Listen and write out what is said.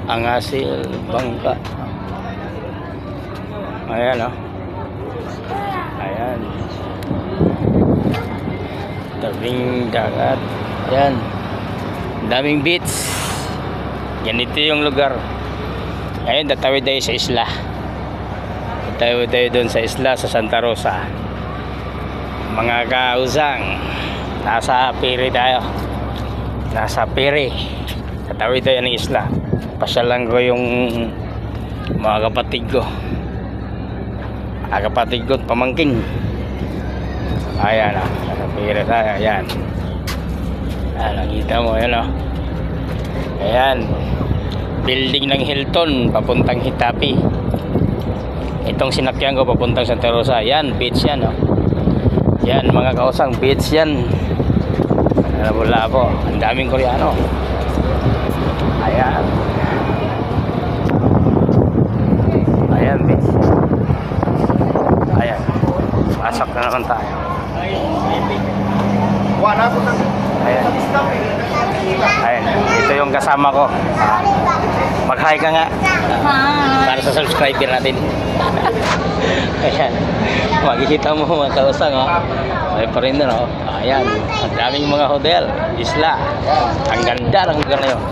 Ang asil bangka. Ayan o. Ayan. Tabing dagat. Ayan. Daming beach. Ganito yung lugar. Ngayon tatawid tayo sa isla. Tatawid tayo doon sa isla sa Santa Rosa. Mga kausang, nasa Piri tayo. Nasa Piri. Tatawid tayo ng isla. Pasyalan ko yung mga kapatid ko. Kapatid ko at pamangkin. Ayan o. Nasa Piri tayo. Ayan. Nakita mo. Ayan o. Ayan. Building ng Hilton papuntang Hitapi. Itong sinakyan ko papuntang Santa Rosa. Yan, beach yan, oh. Yan mga kausang, beach yan. Labo-labo. Ang daming Koreano. Ayan. Ayan, beach. Ayan. Pasok na naman tayo. Ayan. Ayan. Ito yung kasama ko. Mag-hi ka nga. Para sa subscriber natin. Ayan. Makikita mo mga kausang, oh. May pa rin doon, oh. Ayan. Ang daming mga hotel. Isla. Ang ganda ng lugar na yun.